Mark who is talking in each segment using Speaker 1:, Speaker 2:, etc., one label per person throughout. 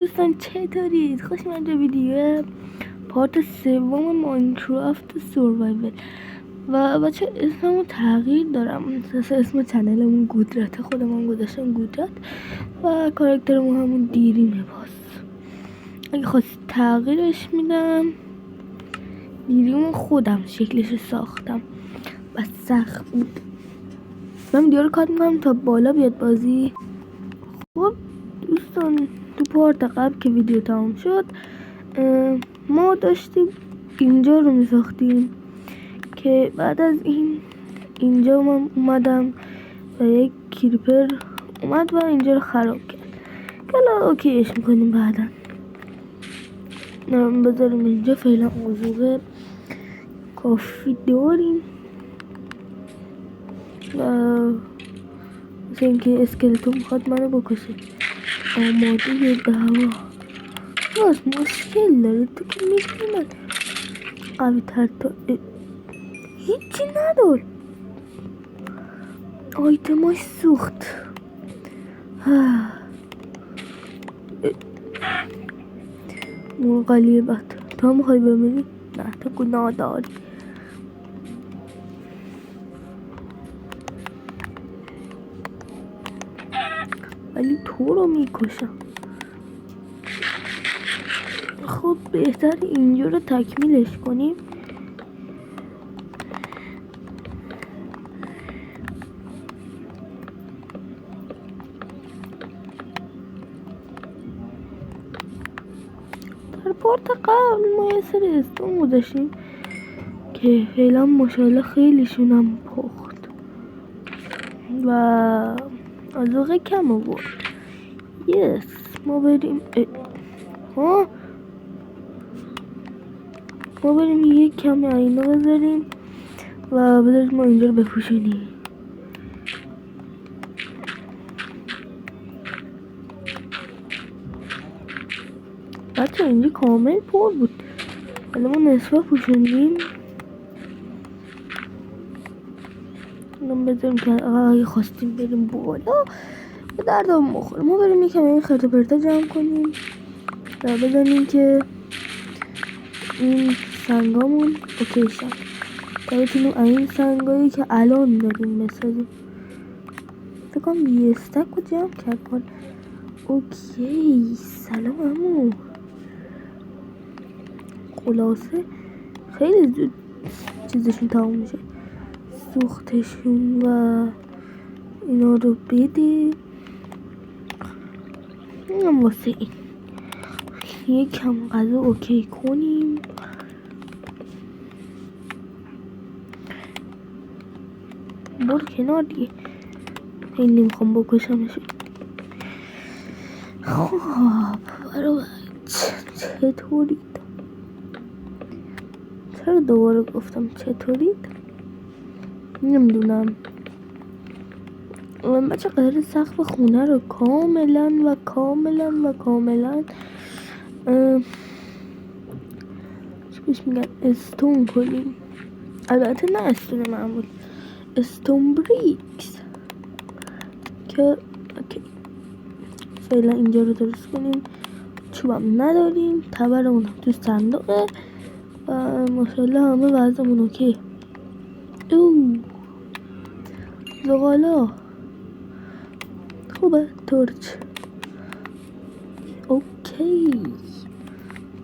Speaker 1: دوستان چطورید؟ خوش اومدید به ویدیو پارت سوم ماینکرافت سوروایول. و بچه اسممو تغییر دارم، اسم چنلمون گودرته، خودمون گذاشتم گودرت و کاراکترمون همون دیریمه. باز اگه خواستید تغییرش میدم. دیریمون خودم شکلش ساختم و سخت بود. من ویدیو رو کات میکنم تا بالا بیاد بازی. خب دوستان، تو پارت قبل که ویدیو تمام شد ما داشتیم اینجا رو میساختیم که بعد از اینجا من اومدم و یک کریپر اومد و اینجا رو خراب کرد. حالا اوکیش میکنیم بعدا. بذاریم اینجا فعلا موضوع کافی داریم و مثل اینکه اسکلتون میخواد منو بکشه. آماده دعوا باز مشکل داره. تو که میدونی من قوی تر تا هیچی ندار. آیتماش سوخت. مرغالیه بد. تا میخوای بمیری؟ نه تو گناه داری. ولی تو رو میکشم. خب بهتر اینجا رو تکمیلش کنیم. در پارت قبل ما یه سری استون گذاشتیم که فعلا ماشاءالله خیلیشون هم پخت و آذوقه کم آورد. یس ما بریم یک کمی اینا بذاریم و بذاریم ما اینجا رو بپوشونیم. بچه اینجا کامل پر بود، حالا ما نصفه پوشوندیم. الان بذاریم که اگه خواستیم بریم بالا به دردم بخوره. ما بریم یکم این خرط پرتا جمع کنیم و بزنیم که این سنگامون اوکی شد تا بتونیم این سنگایی که الان داریم بسازیم. فکر کنم یه استک رو جمع کرد. اوکی سلام عمو. خلاصه خیلی زود چیزشون تمام میشه، سوختشون و اینا رو بده. اینم واسه این یکم غذا اوکی کنیم. برو کنار دیگه، این نمیخوام بکشمشون. خب برو چطورید؟ چرا دوباره گفتم چطورید؟ نمیدونم. من بچه قرار سقف خونه رو کاملا چیش میگن استون کنیم. البته نه استون معمول، استون بریکس که اوکی. فعلا اینجا رو درست کنیم. چوبم نداریم، تبرمون تو صندوقه و ماشاءالله همه وضعمون اوکی. زغالا خوبه. تورچ اوکی.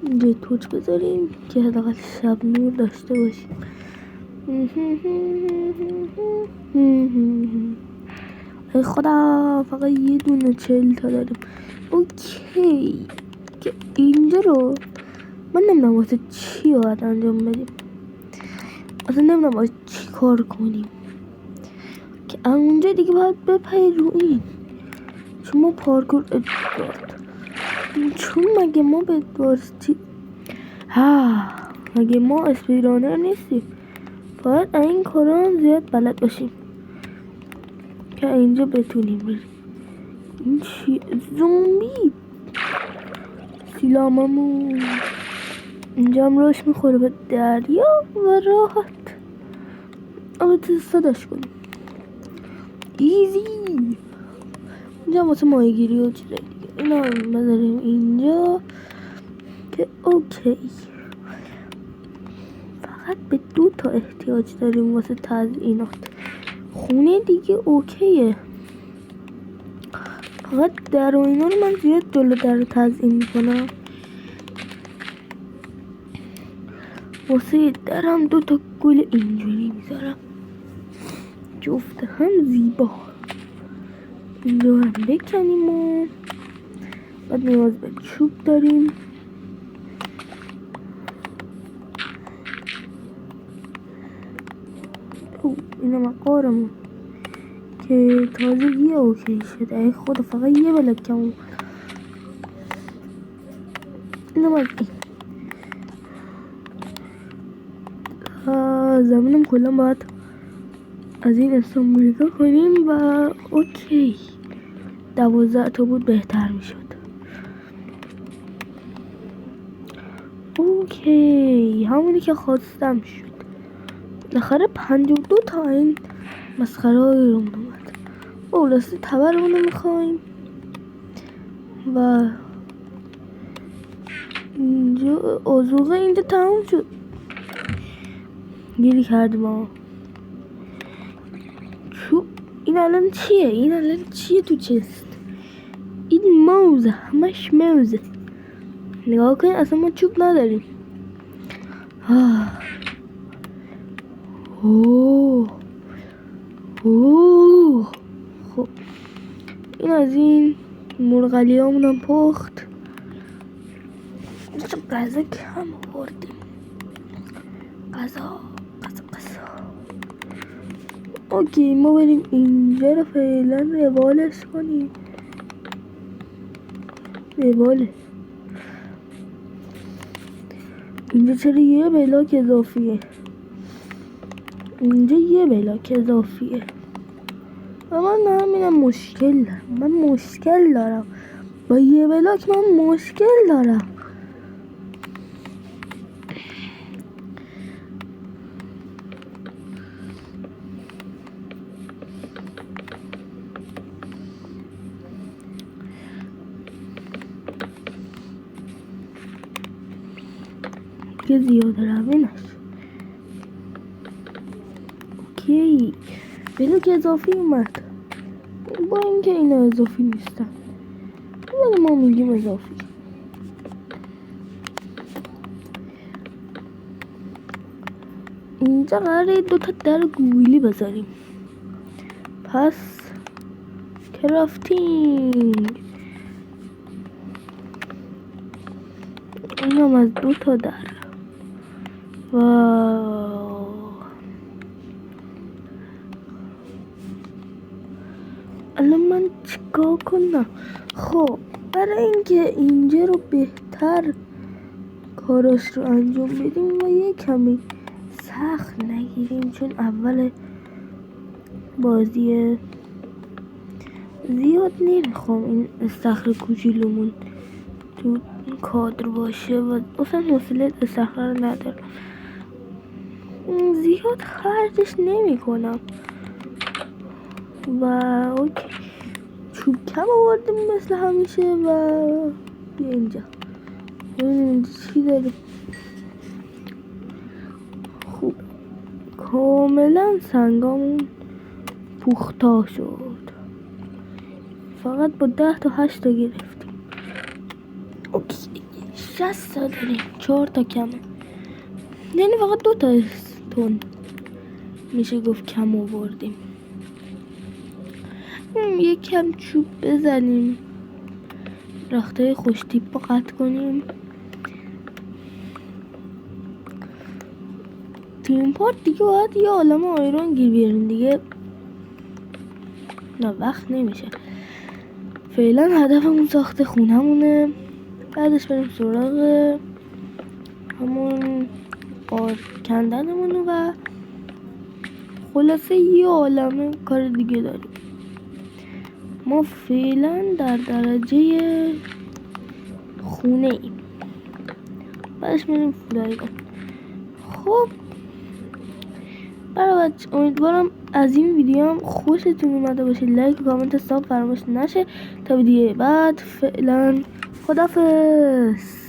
Speaker 1: اینجا تورچ بذاریم که حداقل شب نور داشته باشیم. ای خدا فقط یه دونه 40 تا داریم. اوکی که اینجا رو من نمیدونم واسه چی باید انجام بدیم، اصلا نمیدونم باید چی کار کنیم که اونجا دیگه باید بپری رو این. چون ما پارکور ادوارد، چون مگه ما به ادوارد مگه ما اسپیرانر نیستیم؟ باید این کاران زیاد بلد باشیم که اینجا بتونیم بریم. این چی؟ زومبی سیلاممون اینجا هم روش میخوره به دریا و راحت. البته صداش کنیم ایزی. اینجا واسه ماهیگیری و چیزایی دیگه. اینا بذاریم اینجا که اوکی. فقط به 2 تا احتیاج داریم واسه تزیینات. خونه دیگه اوکیه، فقط در و اینا رو من زیاد جلو در رو تزیین میکنم. واسه درم 2 تا گل اینجوری میذارم، جفت هم زیبا. اینجا هم بکنیم و بعد نیاز به چوب داریم. اینا مقارمون که تازگی اوکی شده. ای خدا فقط یه بلک کمون. اینا باید زمینم کلا باید از این استامبولیکا کنیم و اوکی. 12 تا بود بهتر میشد. اوکی همونی که خواستم شد. بالاخره 52 تا این مسخره های رو اومد. اولاستی تبرمون رو میخوایم و اینجا آزوغه اینجا تموم شد. گیری کردیم ما. چوب این الان چیه؟ این الان چیه تو چست؟ این موزه، همش موزه. نگاه کنید اصلا ما چوب نداریم. خب این از این مرغلی همونم پخت. چون غذا کم آوردیم. غذا اوکی ما بریم اینجا رو فعلا روالش کنیم. رواله اینجا چرا یه بلاک اضافیه؟ اینجا یه بلاک اضافیه و من همینم مشکل دارم. من مشکل دارم با یه بلاک، من مشکل دارم. که زیاده روی نشد. اوکی بلاک اضافی اومد، با اینکه اینا اضافی نیستن ولی ما میگیم اضافی. اینجا قراره 2 تا در گویلی بذاریم. پس کرافتینگ اینم از 2 تا در. واو الان من چیکار کنم؟ خب برای اینکه اینجا رو بهتر کاراش رو انجام بدیم و یه کمی سخت نگیریم، چون اول بازی زیاد نمیخوام این استخر کوچولومون تو کادر باشه و اصلا حوصله استخر رو ندارم، زیاد خرجش نمی کنم. و اوکی چوب کم آوردیم مثل همیشه و بیا اینجا ببینیم چی داریم. خوب کاملا سنگامون پختا شد، فقط با 10 تا 8 تا گرفتیم. اوکی 60 تا داریم، 4 تا کمه، یعنی فقط 2 تا استون میشه گفت کم آوردیم. یک کم چوب بزنیم، رختای خوش تیپ رو قطع کنیم. تیم پارت دیگه باید یه عالم آیرون گیر بیاریم دیگه، نه وقت نمیشه. فعلا هدفمون ساخت خونهمونه، بعدش بریم سراغ همون قار کندنمون و خلاصه یه عالم کار دیگه داریم. ما فعلا در درجه خونه ایم، بعدش میریم فلایدن. خب برای بچه امیدوارم از این ویدیو هم خوشتون اومده باشه. لایک و کامنت حساب فراموش نشه. تا ویدیو بعد فعلا خداحافظ.